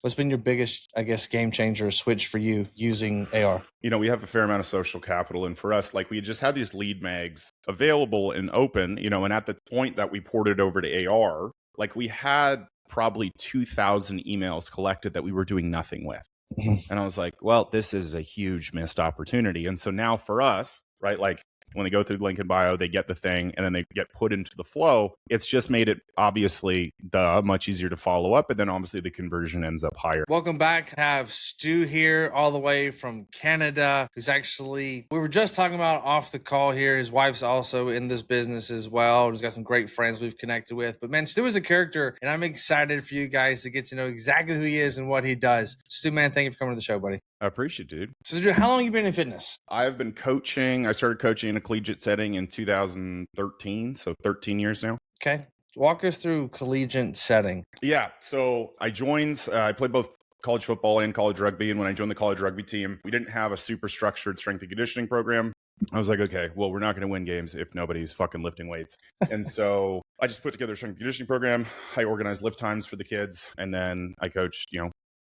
What's been your biggest, I guess, game changer or switch for you using AR? We have a fair amount of social capital. And for us, like we just had these lead mags available and open, and at the point that we ported over to AR, like we had probably 2,000 emails collected that we were doing nothing with. And I was like, well, this is a huge missed opportunity. And so now for us, right, like when they go through the link in bio, they get the thing and then they get put into the flow. It's just made it obviously much easier to follow up. And then obviously the conversion ends up higher. Welcome back. I have Stu here all the way from Canada, who's actually, we were just talking about off the call here. His wife's also in this business as well. He's got some great friends we've connected with. But man, Stu is a character, and I'm excited for you guys to get to know exactly who he is and what he does. Stu, man, thank you for coming to the show, buddy. I appreciate it, dude. So, Drew, how long have you been in fitness? I've been coaching. I started coaching in a collegiate setting in 2013, so 13 years now. Okay. Walk us through collegiate setting. Yeah. So I I played both college football and college rugby. And when I joined the college rugby team, we didn't have a super structured strength and conditioning program. I was like, okay, well, we're not going to win games if nobody's fucking lifting weights. And so I just put together a strength and conditioning program. I organized lift times for the kids. And then I coached,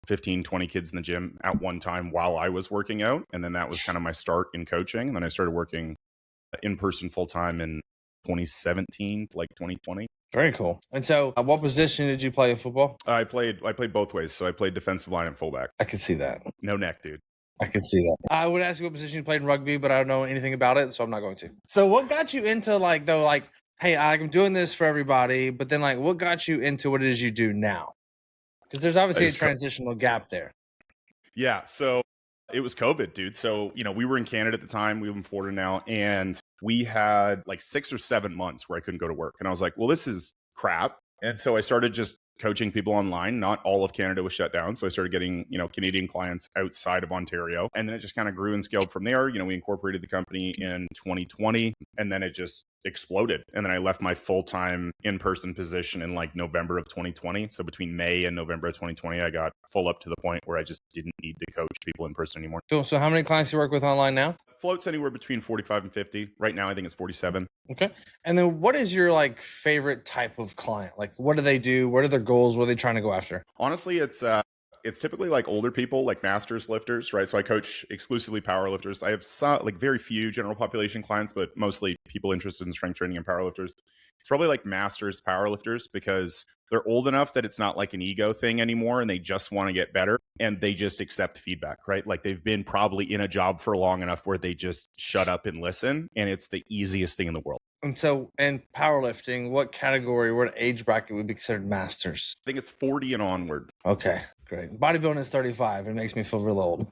15, 20 kids in the gym at one time while I was working out. And then that was kind of my start in coaching. And then I started working in person full time in 2017, like 2020. Very cool. And so what position did you play in football? I played both ways. So I played defensive line and fullback. I could see that. No neck, dude. I can see that. I would ask you what position you played in rugby, but I don't know anything about it, so I'm not going to. So what got you into hey, I'm doing this for everybody, but then what got you into what it is you do now? Because there's obviously a transitional gap there. Yeah. So it was COVID, dude. So, we were in Canada at the time. We live in Florida now. And we had 6 or 7 months where I couldn't go to work. And I was like, well, this is crap. And so I started just coaching people online. Not all of Canada was shut down. So I started getting, Canadian clients outside of Ontario. And then it just kind of grew and scaled from there. We incorporated the company in 2020 and then it just exploded. And then I left my full-time in-person position in November of 2020. So between May and November of 2020, I got full up to the point where I just didn't need to coach people in person anymore. Cool. So how many clients do you work with online now? Floats anywhere between 45 and 50. Right now, I think it's 47. Okay. And then what is your favorite type of client? What do they do? What are their goals? What are they trying to go after? Honestly, it's typically older people, masters lifters, right? So I coach exclusively power lifters. I have some, very few general population clients, but mostly people interested in strength training and power lifters. It's probably masters power lifters because they're old enough that it's not an ego thing anymore and they just want to get better and they just accept feedback, right? They've been probably in a job for long enough where they just shut up and listen and it's the easiest thing in the world. And so in powerlifting, what category, what age bracket would be considered masters? I think it's 40 and onward. Okay, great. Bodybuilding is 35. It makes me feel real old.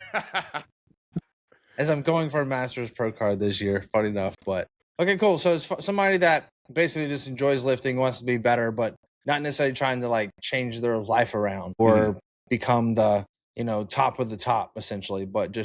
As I'm going for a master's pro card this year, funny enough, but okay, cool. So it's somebody that basically just enjoys lifting, wants to be better, but not necessarily trying to change their life around or become the, top of the top essentially, but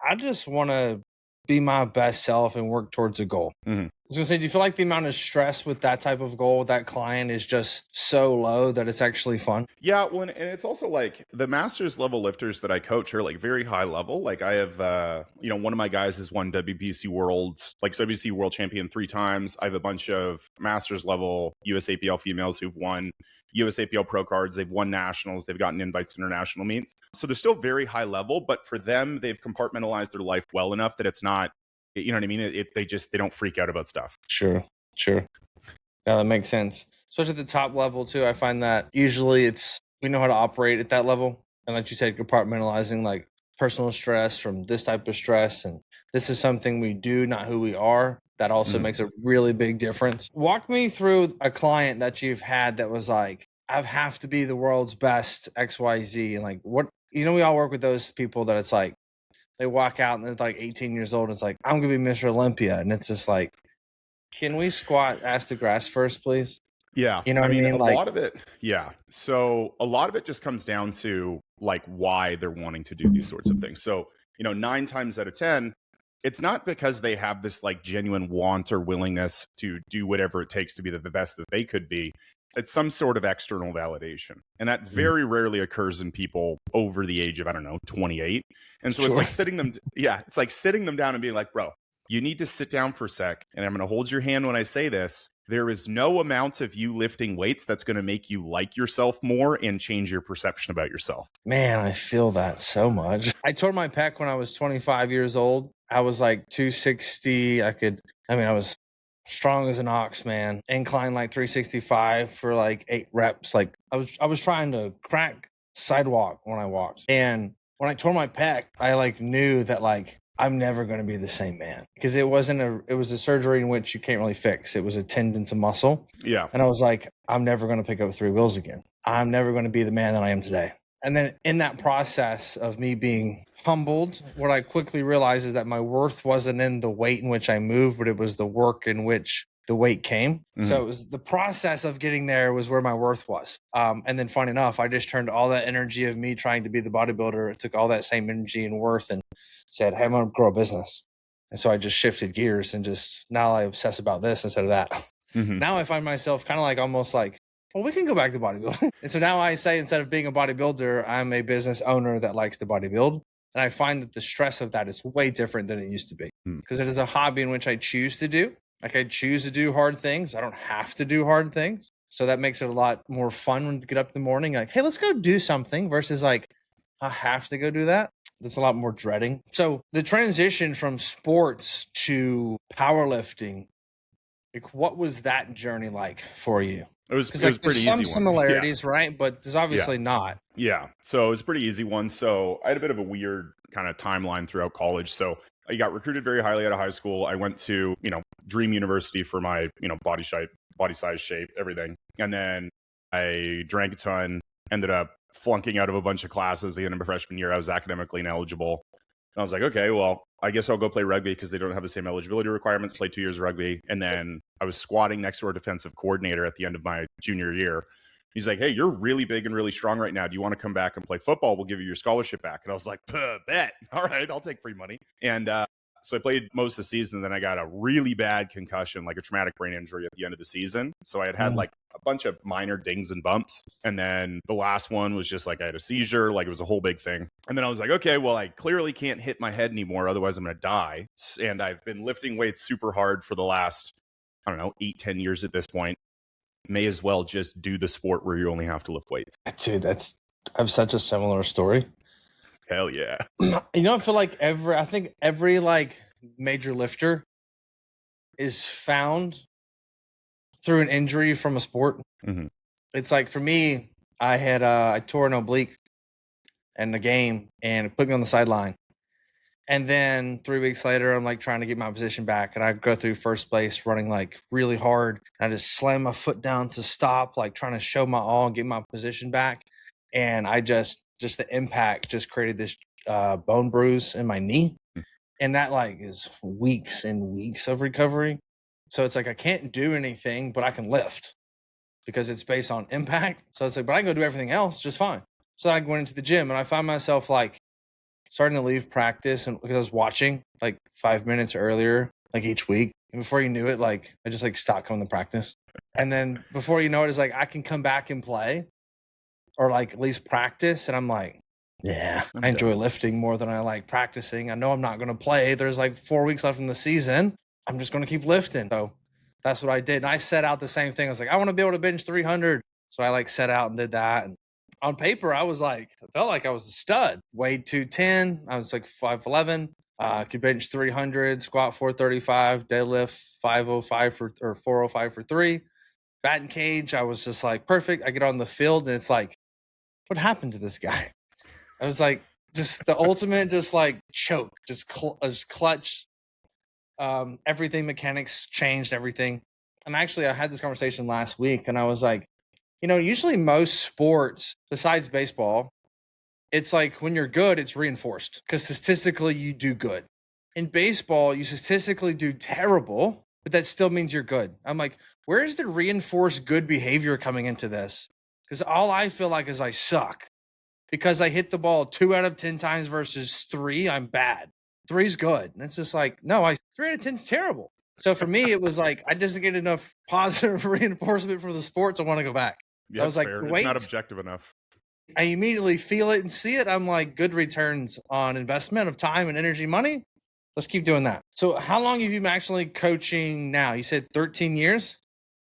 I just want to be my best self and work towards a goal. I was gonna say, do you feel like the amount of stress with that type of goal with that client is just so low that it's actually fun? Yeah, well, and it's also the masters level lifters that I coach are very high level. I have, one of my guys has won WBC World, WBC World Champion 3 times. I have a bunch of masters level USAPL females who've won USAPL pro cards. They've won nationals. They've gotten invites to international meets. So they're still very high level, but for them, they've compartmentalized their life well enough that it's not, you know what I mean? They don't freak out about stuff. Sure. Yeah, that makes sense. Especially at the top level too. I find that usually we know how to operate at that level. And like you said, compartmentalizing personal stress from this type of stress. And this is something we do, not who we are. That also makes a really big difference. Walk me through a client that you've had that was I have to be the world's best XYZ. And what, we all work with those people that it's they walk out and they're 18 years old. And it's I'm going to be Mr. Olympia. And it's just can we squat ass to grass first, please? Yeah. You know what I mean? A lot of it. Yeah. So a lot of it just comes down to why they're wanting to do these sorts of things. So, 9 times out of 10, it's not because they have this genuine want or willingness to do whatever it takes to be the best that they could be. It's some sort of external validation. And that very rarely occurs in people over the age of, 28. And so it's sitting them, it's sitting them down and being bro, you need to sit down for a sec. And I'm going to hold your hand when I say this. there is no amount of you lifting weights that's going to make you like yourself more and change your perception about yourself. Man, I feel that so much. I tore my pec when I was 25 years old. I was like 260. I was strong as an ox, man. Incline like 365 for like 8 reps. Like I was trying to crack sidewalk when I walked. And when I tore my pec, I like knew that like I'm never going to be the same man, because it was a surgery in which you can't really fix. It was a tendon to muscle. Yeah. And I was like, I'm never going to pick up 3 wheels again. I'm never going to be the man that I am today. And then in that process of me being humbled, what I quickly realized is that my worth wasn't in the weight in which I moved, but it was the work in which the weight came. So it was the process of getting there was where my worth was. And then funny enough, I just turned all that energy of me trying to be the bodybuilder, took all that same energy and worth and said, hey, I'm going to grow a business. And so I just shifted gears and just now I obsess about this instead of that. Now I find myself kind of like almost like, well, we can go back to bodybuilding. And so now I say, instead of being a bodybuilder, I'm a business owner that likes to bodybuild. And I find that the stress of that is way different than it used to be, because it is a hobby in which I choose to do. Like I choose to do hard things. I don't have to do hard things. So that makes it a lot more fun when you get up in the morning, like, hey, let's go do something versus like, I have to go do that. That's a lot more dreading. So the transition from sports to powerlifting, like what was that journey like for you? It was Like, pretty easy. Some similarities, right? But there's obviously not. Yeah. So it was a pretty easy one. So I had a bit of a weird kind of timeline throughout college. So I got recruited very highly out of high school. I went to, Dream University for my, body size, shape, everything. And then I drank a ton, ended up flunking out of a bunch of classes the end of my freshman year. I was academically ineligible. And I was like, okay, well, I guess I'll go play rugby because they don't have the same eligibility requirements. Play 2 years of rugby. And then I was squatting next to our defensive coordinator at the end of my junior year. He's like, hey, you're really big and really strong right now. Do you want to come back and play football? We'll give you your scholarship back. And I was like, bet. All right, I'll take free money. And so I played most of the season. And then I got a really bad concussion, like a traumatic brain injury at the end of the season. So I had like a bunch of minor dings and bumps. And then the last one was just like I had a seizure, like it was a whole big thing. And then I was like, okay, well, I clearly can't hit my head anymore. Otherwise I'm going to die. And I've been lifting weights super hard for the last, 8-10 years at this point. May as well just do the sport where you only have to lift weights. Dude, I have such a similar story. Hell yeah. I feel like every like major lifter is found through an injury from a sport. It's like for me, I tore an oblique in the game and it put me on the sideline. And then 3 weeks later, I'm like trying to get my position back, and I go through first base running like really hard. I just slam my foot down to stop, like trying to show my all and get my position back. And I just the impact just created this bone bruise in my knee. And that like is weeks and weeks of recovery. So it's like I can't do anything, but I can lift because it's based on impact. So it's like, but I can go do everything else just fine. So I went into the gym and I found myself like starting to leave practice, and because I was watching like 5 minutes earlier, like each week. And before you knew it, like I just like stopped coming to practice. And then before you know it, it's like I can come back and play or like at least practice. And I'm like, yeah, I enjoy lifting more than I like practicing. I know I'm not going to play. There's like 4 weeks left in the season. I'm just going to keep lifting. So that's what I did. And I set out the same thing. I was like, I want to be able to bench 300. So I like set out and did that. And on paper, I felt like I was a stud. Weighed 210. I was like 5'11". Could bench 300, squat 435, deadlift 505 or 405 for 3. Batting cage, I was just like perfect. I get on the field and it's like, what happened to this guy? I was like, just the ultimate, just like choke, just clutch. Everything, mechanics changed everything. And actually, I had this conversation last week, and I was like, usually most sports, besides baseball, it's like when you're good, it's reinforced because statistically you do good. In baseball, you statistically do terrible, but that still means you're good. I'm like, where is the reinforced good behavior coming into this? Because all I feel like is I suck because I hit the ball 2 out of 10 times versus 3. I'm bad. 3's good. And it's just like, no, 3 out of 10 is terrible. So for me, it was like, I didn't get enough positive reinforcement for the sports. I want to go back. Yeah, I was like, fair. It's not objective enough. I immediately feel it and see it. I'm like, good returns on investment of time and energy, money. Let's keep doing that. So how long have you been actually coaching now? You said 13 years?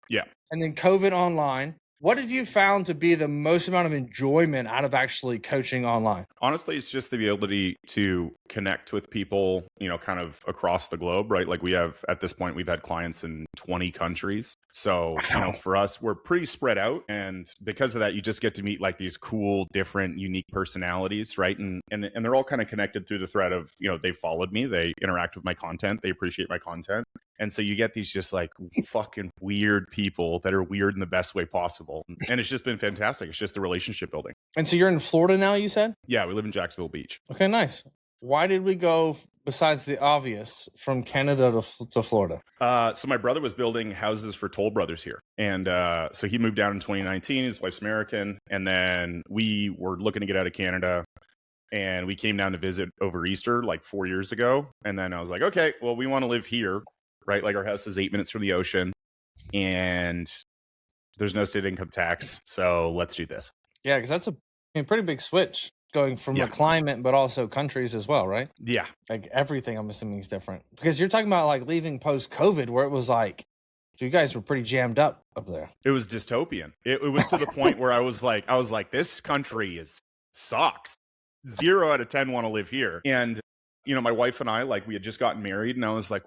Yeah. And then COVID online. What have you found to be the most amount of enjoyment out of actually coaching online? Honestly, it's just the ability to connect with people, kind of across the globe, right? Like at this point, we've had clients in 20 countries. So, Wow. for us, we're pretty spread out. And because of that, you just get to meet like these cool, different, unique personalities, right? And they're all kind of connected through the thread of, they followed me, they interact with my content, they appreciate my content. And so you get these just like fucking weird people that are weird in the best way possible. And it's just been fantastic. It's just the relationship building. And so you're in Florida now, you said? Yeah, we live in Jacksonville Beach. Okay, nice. Why did we go, besides the obvious, from Canada to Florida? So my brother was building houses for Toll Brothers here. And so he moved down in 2019. His wife's American. And then we were looking to get out of Canada. And we came down to visit over Easter like 4 years ago. And then I was like, okay, well, we want to live here, right? Like our house is 8 minutes from the ocean. And there's no state income tax. So let's do this. Yeah, because that's a pretty big switch going from the climate, but also countries as well, right? Yeah. Like everything, I'm assuming, is different. Because you're talking about like leaving post-COVID where it was like, you guys were pretty jammed up there. It was dystopian. It was to the point where I was like, this country sucks. 0 out of 10 want to live here. And my wife and I, like, we had just gotten married, and I was like,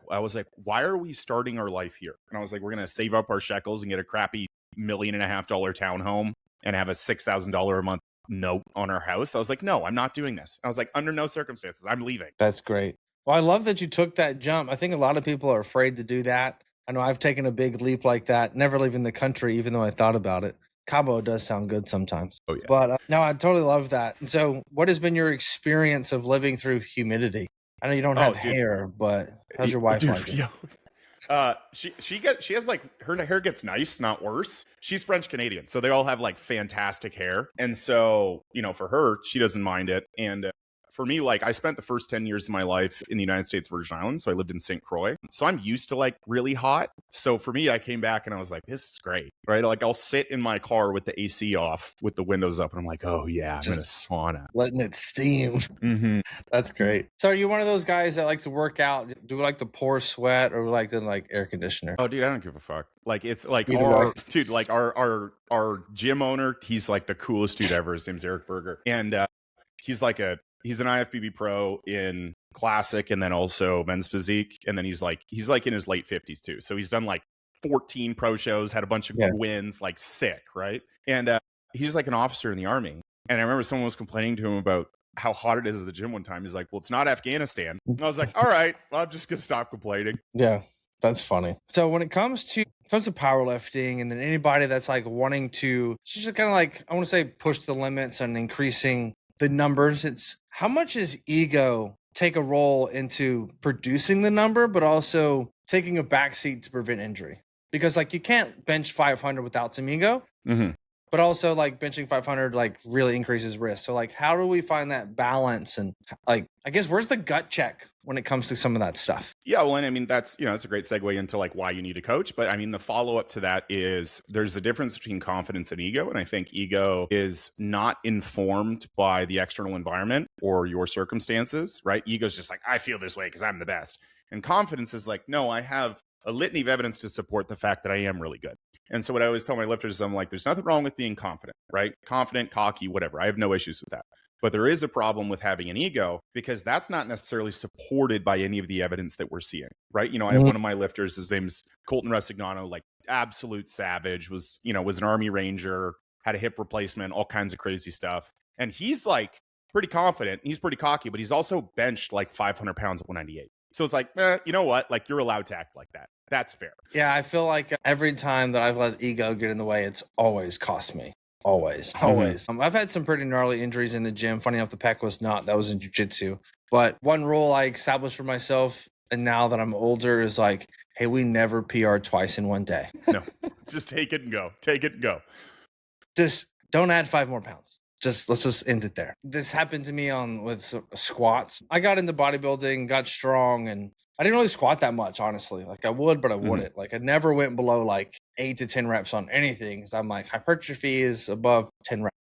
why are we starting our life here? And I was like, we're gonna save up our shekels and get a crappy $1.5 million townhome and have a $6,000 a month note on our house. I was like, no, I'm not doing this. I was like, under no circumstances, I'm leaving. That's great. Well, I love that you took that jump. I think a lot of people are afraid to do that. I know I've taken a big leap like that, never leaving the country, even though I thought about it. Cabo does sound good sometimes. Oh, yeah. But no, I totally love that. And so what has been your experience of living through humidity? I know you don't have hair, but how's your wife like it? She has like, her hair gets nice, not worse. She's French Canadian, so they all have like fantastic hair. And so, for her, she doesn't mind it. And for me, like, I spent the first 10 years of my life in the United States Virgin Islands. So I lived in St. Croix. So I'm used to like really hot. So for me, I came back and I was like, this is great, right? Like I'll sit in my car with the AC off with the windows up and I'm like, oh yeah, I'm in a sauna. Letting it steam. Mm-hmm. That's great. So are you one of those guys that likes to work out? Do we like to pour sweat or like the air conditioner? Oh, dude, I don't give a fuck. Like it's like our gym owner, he's like the coolest dude ever. His name's Eric Berger. And he's an IFBB pro in classic and then also men's physique. And then he's like in his late 50s too. So he's done like 14 pro shows, had a bunch of wins, like sick, right? And he's like an officer in the army. And I remember someone was complaining to him about how hot it is at the gym one time. He's like, well, it's not Afghanistan. And I was like, all right, well, I'm just going to stop complaining. Yeah, that's funny. So when it comes to powerlifting and then anybody that's like wanting to just kind of like, I want to say push the limits and increasing the numbers, it's how much is ego take a role into producing the number, but also taking a backseat to prevent injury? Because like you can't bench 500 without some ego, but also like benching 500 like really increases risk. So like, how do we find that balance? And like, I guess where's the gut check when it comes to some of that stuff? Yeah, well, and I mean, that's a great segue into like why you need a coach. But I mean, the follow up to that is there's a difference between confidence and ego. And I think ego is not informed by the external environment or your circumstances, right? Ego is just like, I feel this way because I'm the best. And confidence is like, no, I have a litany of evidence to support the fact that I am really good. And so what I always tell my lifters is I'm like, there's nothing wrong with being confident, right? Confident, cocky, whatever. I have no issues with that. But there is a problem with having an ego because that's not necessarily supported by any of the evidence that we're seeing, right? I have one of my lifters, his name's Colton Resignano, like absolute savage, was an Army Ranger, had a hip replacement, all kinds of crazy stuff. And he's like pretty confident. He's pretty cocky, but he's also benched like 500 pounds at 198. So it's like, you know what? Like you're allowed to act like that. That's fair. Yeah, I feel like every time that I've let ego get in the way, it's always cost me. Always. I've had some pretty gnarly injuries in the gym. Funny enough, the pec was not. That was in jiu-jitsu. But one rule I established for myself, and now that I'm older, is like, hey, we never PR twice in one day. No, just take it and go. Take it and go. Just don't add 5 more pounds. Let's just end it there. This happened to me with squats. I got into bodybuilding, got strong, and I didn't really squat that much, honestly. Like I would, but I wouldn't. Like I never went below like 8 to 10 reps on anything. Cause I'm like hypertrophy is above 10 reps.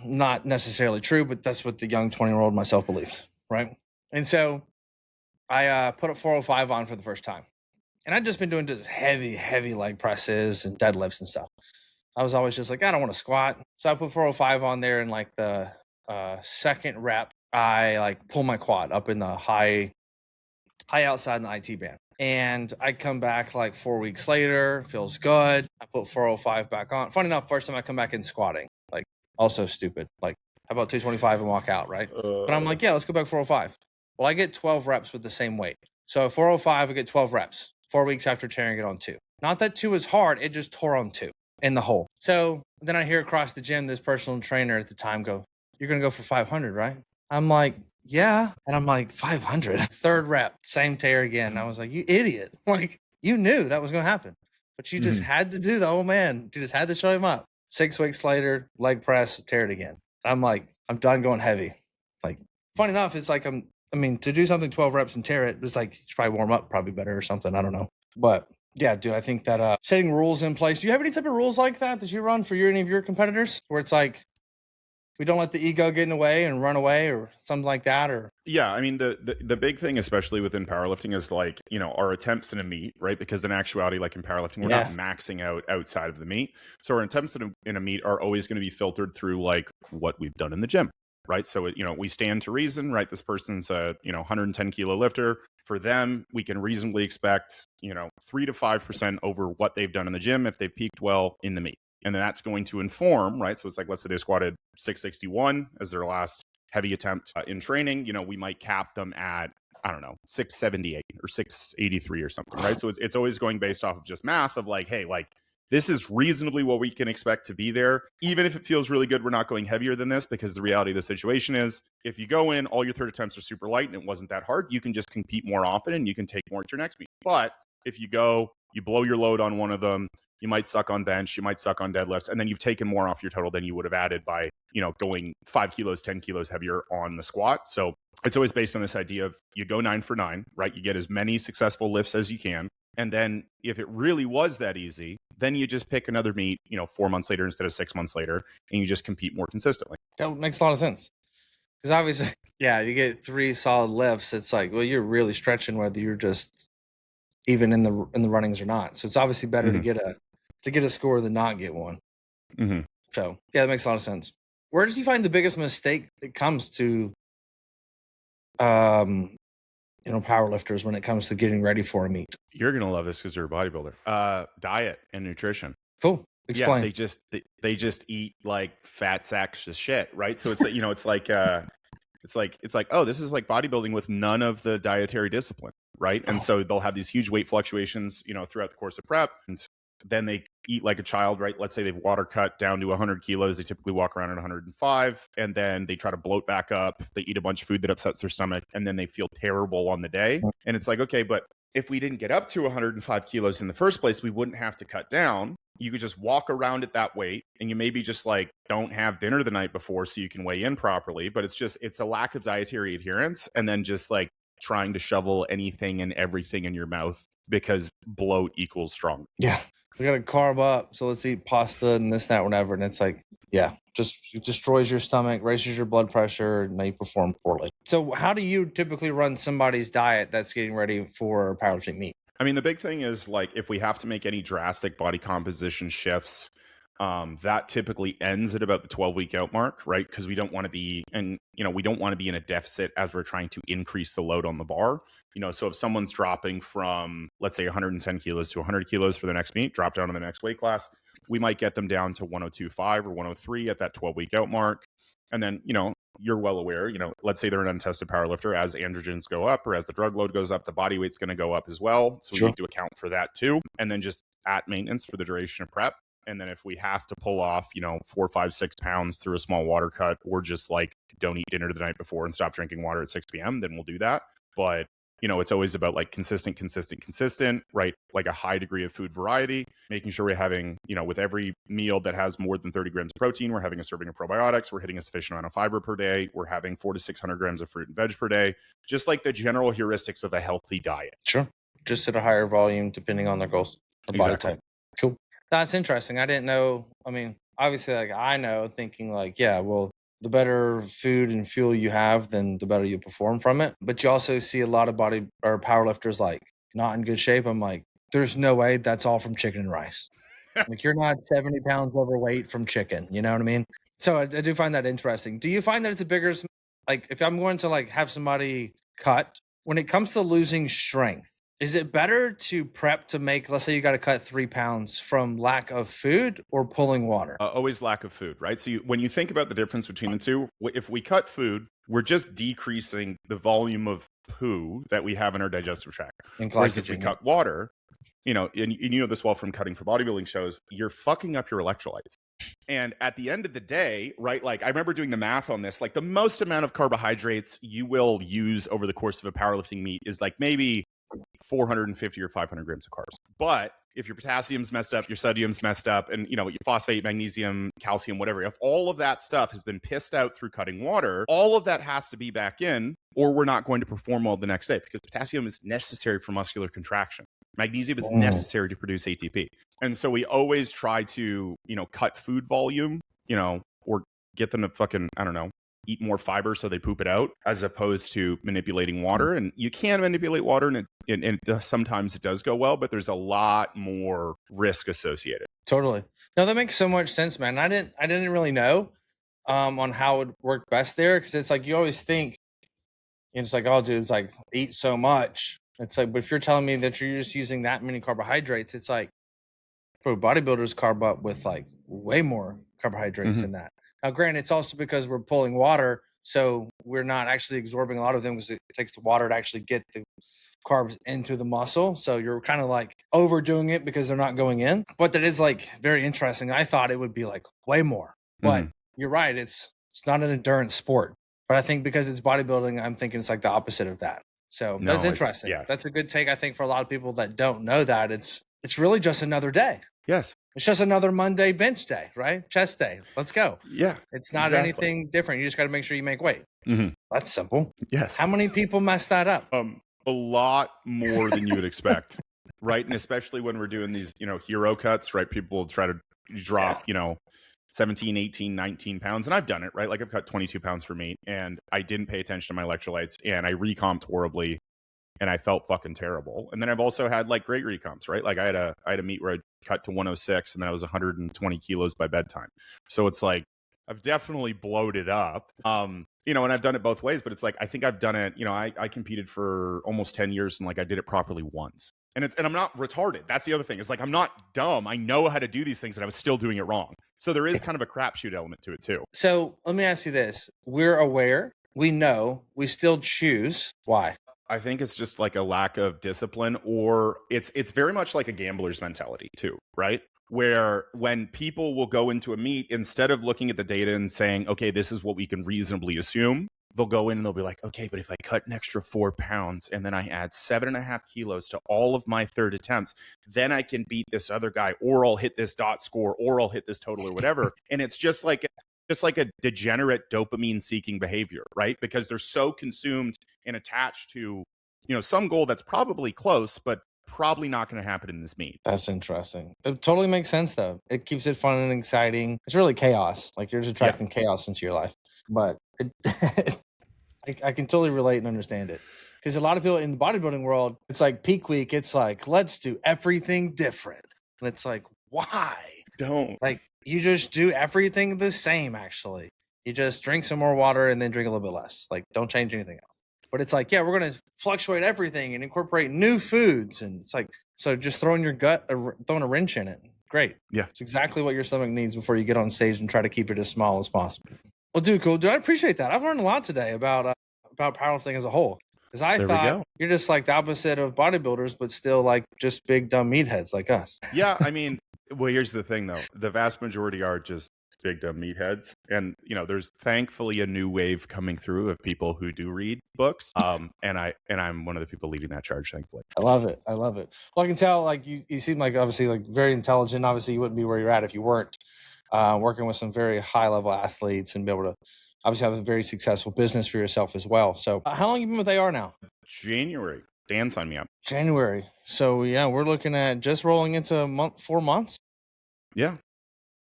Not necessarily true, but that's what the young 20-year-old myself believed. Right. And so I put a 405 on for the first time. And I'd just been doing just heavy leg presses and deadlifts and stuff. I was always just like, I don't want to squat. So I put 405 on there, and like the second rep, I like pull my quad up in the high outside in the IT band. And I come back like 4 weeks later, feels good. I put 405 back on. Funny enough, first time I come back in squatting, like also stupid. Like, how about 225 and walk out, right? But I'm like, yeah, let's go back 405. Well, I get 12 reps with the same weight. So 405, I get 12 reps 4 weeks after tearing it on 2. Not that 2 is hard, it just tore on 2 in the hole. So then I hear across the gym, this personal trainer at the time go, you're going to go for 500, right? I'm like, yeah. And I'm like, 500. Third rep, same tear again. I was like, you idiot. Like, you knew that was going to happen, but you just had to do the old man. You just had to show him up. 6 weeks later, leg press, tear it again. I'm like, I'm done going heavy. Like, funny enough, it's like, to do something 12 reps and tear it, it's like, you should probably warm up probably better or something. I don't know. But yeah, dude, I think that setting rules in place. Do you have any type of rules like that you run for any of your competitors where it's like, we don't let the ego get in the way and run away or something like that? Or yeah, I mean, the big thing, especially within powerlifting, is like, our attempts in a meet, right? Because in actuality, like in powerlifting, we're not maxing out outside of the meet. So our attempts in a meet are always going to be filtered through like what we've done in the gym, right? So, we stand to reason, right? This person's a, 110 kilo lifter. For them, we can reasonably expect, 3 to 5% over what they've done in the gym if they've peaked well in the meet. And then that's going to inform, right? So it's like, let's say they squatted 661 as their last heavy attempt in training. We might cap them at, I don't know, 678 or 683 or something, right? So it's always going based off of just math of like, hey, like, this is reasonably what we can expect to be there. Even if it feels really good, we're not going heavier than this, because the reality of the situation is if you go in, all your third attempts are super light and it wasn't that hard, you can just compete more often and you can take more at your next meet. But if you go, you blow your load on one of them, you might suck on bench, you might suck on deadlifts, and then you've taken more off your total than you would have added by, going 5 kilos, 10 kilos heavier on the squat. So it's always based on this idea of you go 9 for 9, right? You get as many successful lifts as you can. And then if it really was that easy, then you just pick another meet, 4 months later instead of 6 months later, and you just compete more consistently. That makes a lot of sense. Because obviously, yeah, you get 3 solid lifts. It's like, well, you're really stretching whether you're just even in the runnings or not. So it's obviously better to get a score than not get one. So yeah, that makes a lot of sense. Where did you find the biggest mistake that comes to, powerlifters when it comes to getting ready for a meet? You're gonna love this because you're a bodybuilder. Diet and nutrition. Cool. Explain. Yeah, they just eat like fat sacks of shit, right? So it's it's like, oh, this is like bodybuilding with none of the dietary discipline, right? And so they'll have these huge weight fluctuations, throughout the course of prep, and then they eat like a child, right? Let's say they've water cut down to 100 kilos. They typically walk around at 105, and then they try to bloat back up. They eat a bunch of food that upsets their stomach, and then they feel terrible on the day. And it's like, okay, but if we didn't get up to 105 kilos in the first place, we wouldn't have to cut down. You could just walk around at that weight, and you maybe just like don't have dinner the night before so you can weigh in properly. But it's a lack of dietary adherence, and then just like trying to shovel anything and everything in your mouth because bloat equals strong. Yeah. We got to carb up. So let's eat pasta and this, that, whatever. And it's like, yeah, it destroys your stomach, raises your blood pressure, and they perform poorly. So how do you typically run somebody's diet that's getting ready for powerlifting meet? I mean, the big thing is like if we have to make any drastic body composition shifts, that typically ends at about the 12-week out mark, right? Because we don't want to be, we don't want to be in a deficit as we're trying to increase the load on the bar. So if someone's dropping from, let's say 110 kilos to 100 kilos for the next meet, drop down to the next weight class, we might get them down to 102.5 or 103 at that 12-week out mark. And then, you're well aware, let's say they're an untested powerlifter, as androgens go up or as the drug load goes up, the body weight's going to go up as well. So we need to account for that too. And then just at maintenance for the duration of prep. And then if we have to pull off, 4, 5, 6 pounds through a small water cut, or just like don't eat dinner the night before and stop drinking water at 6 p.m., then we'll do that. But, it's always about like consistent, right? Like a high degree of food variety, making sure we're having, with every meal that has more than 30 grams of protein, we're having a serving of probiotics, we're hitting a sufficient amount of fiber per day, we're having 400 to 600 grams of fruit and veg per day, just like the general heuristics of a healthy diet. Sure. Just at a higher volume, depending on their goals or body type. Cool. That's interesting. I didn't know. I mean, obviously, like I know, thinking like, yeah, well, the better food and fuel you have, then the better you perform from it. But you also see a lot of powerlifters like not in good shape. I'm like, there's no way that's all from chicken and rice. Like you're not 70 pounds overweight from chicken. You know what I mean? So I do find that interesting. Do you find that it's a bigger, like if I'm going to like have somebody cut, when it comes to losing strength, is it better to prep to make, let's say you got to cut 3 pounds from lack of food or pulling water? Always lack of food, right? So when you think about the difference between the two, if we cut food, we're just decreasing the volume of poo that we have in our digestive tract. Whereas if we cut water, you know, and you know this well from cutting for bodybuilding shows, you're fucking up your electrolytes. And at the end of the day, right, like I remember doing the math on this, like the most amount of carbohydrates you will use over the course of a powerlifting meet is like maybe 450 or 500 grams of carbs. But if your potassium's messed up, your sodium's messed up, and you know, your phosphate, magnesium, calcium, whatever, if all of that stuff has been pissed out through cutting water, all of that has to be back in, or we're not going to perform well the next day, because potassium is necessary for muscular contraction. Magnesium is necessary to produce ATP. And so we always try to, you know, cut food volume, you know, or get them to fucking, I don't know, eat more fiber so they poop it out, as opposed to manipulating water. And you can manipulate water, and sometimes it does go well, but there's a lot more risk associated. Totally. No, that makes so much sense, man. I didn't really know on how it would work best there, because it's like you always think, and it's like, oh, dude, it's like eat so much. It's like, but if you're telling me that you're just using that many carbohydrates, it's like, bro, bodybuilders carb up with like way more carbohydrates than that. Now, granted, it's also because we're pulling water, so we're not actually absorbing a lot of them, because it takes the water to actually get the carbs into the muscle. So you're kind of like overdoing it because they're not going in. But that is like very interesting. I thought it would be like way more, but you're right. It's not an endurance sport. But I think because it's bodybuilding, I'm thinking it's like the opposite of that. So that's interesting. Yeah. That's a good take, I think, for a lot of people that don't know that. It's really just another day. Yes. It's just another Monday bench day, right? Chest day. Let's go. Yeah. It's not anything different. You just got to make sure you make weight. That's simple. Yes. How many people mess that up? A lot more than you would expect, right? And especially when we're doing these, you know, hero cuts, right? People will try to drop, you know, 17, 18, 19 pounds. And I've done it, right? Like I've cut 22 pounds for meat, and I didn't pay attention to my electrolytes, and I recomped horribly, and I felt fucking terrible. And then I've also had like great recomps, right? Like I had a meet where I cut to 106, and then I was 120 kilos by bedtime. So it's like, I've definitely bloated up. You know, and I've done it both ways, but it's like, I think I've done it, you know, I competed for almost 10 years, and like I did it properly once. And I'm not retarded. That's the other thing. It's like, I'm not dumb. I know how to do these things, and I was still doing it wrong. So there is kind of a crapshoot element to it too. So let me ask you this. We're aware, we know, we still choose. Why? I think it's just like a lack of discipline, or it's very much like a gambler's mentality too, right? Where when people will go into a meet, instead of looking at the data and saying, okay, this is what we can reasonably assume, they'll go in and they'll be like, okay, but if I cut an extra 4 pounds and then I add 7.5 kilos to all of my third attempts, then I can beat this other guy, or I'll hit this dot score, or I'll hit this total, or whatever. And it's just like a degenerate dopamine seeking behavior, right? Because they're so consumed and attached to, you know, some goal that's probably close, but probably not going to happen in this meet. That's interesting. It totally makes sense, though. It keeps it fun and exciting. It's really chaos. Like you're just attracting chaos into your life. But I can totally relate and understand it. Because a lot of people in the bodybuilding world, it's like peak week. It's like, let's do everything different. And it's like, why? Don't. Like, you just do everything the same, actually. You just drink some more water and then drink a little bit less. Like, don't change anything else. But it's like, yeah, we're going to fluctuate everything and incorporate new foods. And it's like, so just throwing your gut, throwing a wrench in it. Great. Yeah. It's exactly what your stomach needs before you get on stage and try to keep it as small as possible. Well, dude, cool. Dude, I appreciate that. I've learned a lot today about powerlifting as a whole. Because I thought you're just like the opposite of bodybuilders, but still like just big, dumb meatheads like us. Yeah. I mean, well, here's the thing, though. The vast majority are just big dumb meatheads, and you know, there's thankfully a new wave coming through of people who do read books, and I'm one of the people leading that charge, thankfully. I love it. Well, I can tell, like, you seem like obviously like very intelligent. Obviously you wouldn't be where you're at if you weren't working with some very high level athletes and be able to obviously have a very successful business for yourself as well. So how long have you been with AR now? January. Dan signed me up. January. So yeah, we're looking at just rolling into 4 months. Yeah.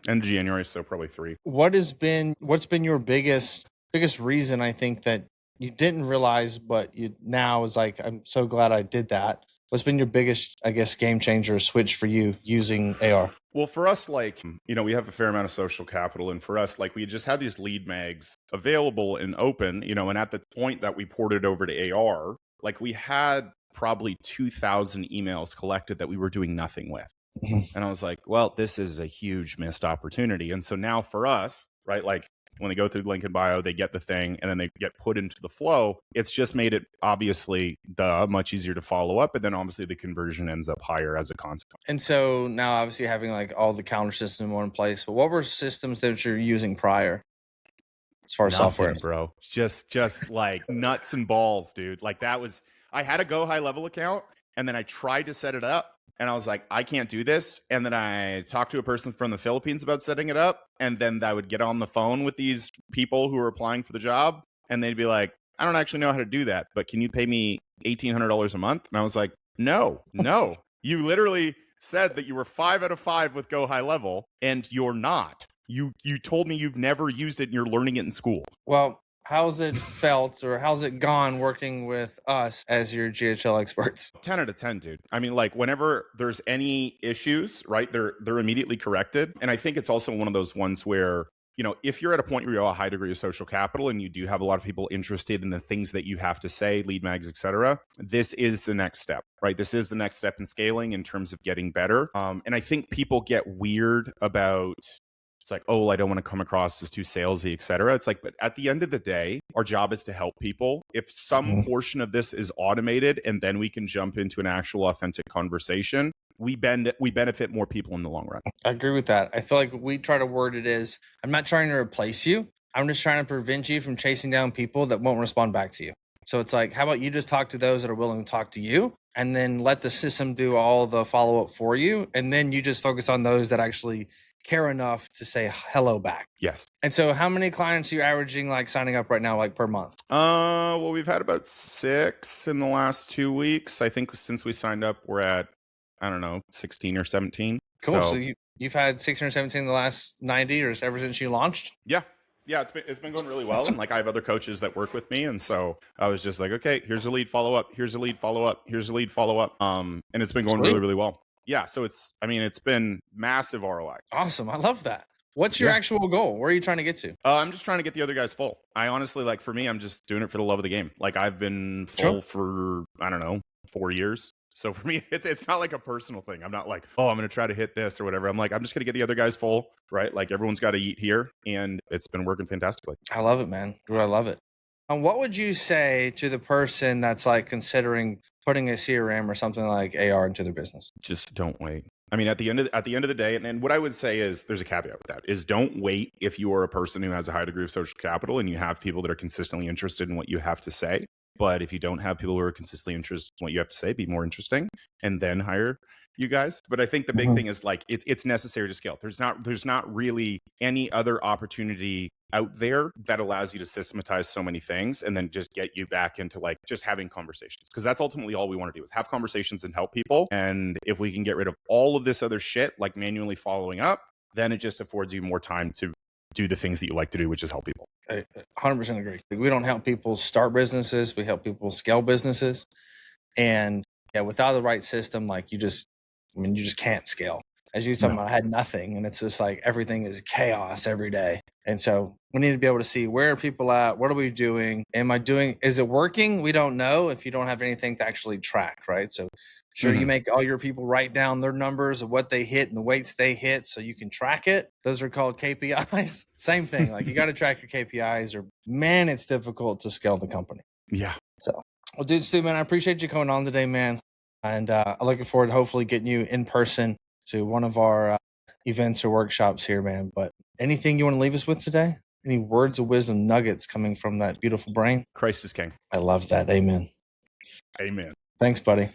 End of January, so probably 3. What's been your biggest reason, I think, that you didn't realize, but you now is like, I'm so glad I did that. What's been your biggest, I guess, game changer switch for you using AR? Well, for us, like, we have a fair amount of social capital. And for us, like, we just had these lead mags available and open, and at the point that we ported over to AR, like, we had probably 2,000 emails collected that we were doing nothing with. And I was like, well, this is a huge missed opportunity. And so now for us, right, like, when they go through the link in bio, they get the thing and then they get put into the flow. It's just made it obviously much easier to follow up. And then obviously the conversion ends up higher as a consequence. And so now obviously having like all the counter system in one place, but what were systems that you're using prior as far as software? Bro. Just like nuts and balls, dude. Like I had a Go High Level account and then I tried to set it up. And I was like, I can't do this. And then I talked to a person from the Philippines about setting it up. And then I would get on the phone with these people who were applying for the job. And they'd be like, I don't actually know how to do that, but can you pay me $1,800 a month? And I was like, no. You literally said that you were 5 out of 5 with Go High Level, and you're not. You told me you've never used it and you're learning it in school. Well, how's it felt or how's it gone working with us as your GHL experts? 10 out of 10, dude. I mean, like, whenever there's any issues, right, they're immediately corrected. And I think it's also one of those ones where, if you're at a point where you have a high degree of social capital and you do have a lot of people interested in the things that you have to say, lead mags, etc., this is the next step, right? This is the next step in scaling in terms of getting better. And I think people get weird about, it's like, oh, I don't want to come across as too salesy, et cetera. It's like, but at the end of the day, our job is to help people. If some portion of this is automated and then we can jump into an actual authentic conversation, we benefit more people in the long run. I agree with that. I feel like we try to word it as, I'm not trying to replace you. I'm just trying to prevent you from chasing down people that won't respond back to you. So it's like, how about you just talk to those that are willing to talk to you and then let the system do all the follow-up for you. And then you just focus on those that actually care enough to say hello back. Yes. And so how many clients are you averaging like signing up right now, like per month? Well, we've had about 6 in the last 2 weeks. I think since we signed up, we're at, 16 or 17. Cool. So you've had 16 or 17 in the last 90 or ever since you launched? Yeah. Yeah, it's been going really well. And like I have other coaches that work with me. And so I was just like, okay, here's a lead follow up. Here's a lead follow up. Here's a lead follow up. And it's been going really, really well. Yeah. So it's been massive ROI. Awesome. I love that. What's your actual goal? Where are you trying to get to? I'm just trying to get the other guys full. I honestly, like, for me, I'm just doing it for the love of the game. Like I've been full for, 4 years. So for me, it's not like a personal thing. I'm not like, oh, I'm going to try to hit this or whatever. I'm like, I'm just going to get the other guys full, right? Like everyone's got to eat here. And it's been working fantastically. I love it, man. Dude, I love it. And what would you say to the person that's like considering putting a CRM or something like AR into their business? Just don't wait. I mean, at the end of the day, and what I would say is there's a caveat with that, is don't wait if you are a person who has a high degree of social capital and you have people that are consistently interested in what you have to say. But if you don't have people who are consistently interested in what you have to say, be more interesting and then hire you guys. But I think the big thing is like it's necessary to scale. There's not really any other opportunity out there that allows you to systematize so many things and then just get you back into like just having conversations. Because that's ultimately all we want to do is have conversations and help people. And if we can get rid of all of this other shit, like manually following up, then it just affords you more time to do the things that you like to do, which is help people. I 100% agree. We don't help people start businesses. We help people scale businesses. And yeah, without the right system, like you just can't scale. As you were talking about, I had nothing. And it's just like everything is chaos every day. And so we need to be able to see where are people at? What are we doing? Is it working? We don't know if you don't have anything to actually track, right? So sure, you make all your people write down their numbers of what they hit and the weights they hit so you can track it. Those are called KPIs. Same thing. Like you got to track your KPIs or man, it's difficult to scale the company. Yeah. So, well, dude, Stu, man, I appreciate you coming on today, man. And I'm looking forward to hopefully getting you in person to one of our events or workshops here, man. But anything you want to leave us with today? Any words of wisdom nuggets coming from that beautiful brain? Christ is king. I love that. Amen. Amen. Thanks, buddy.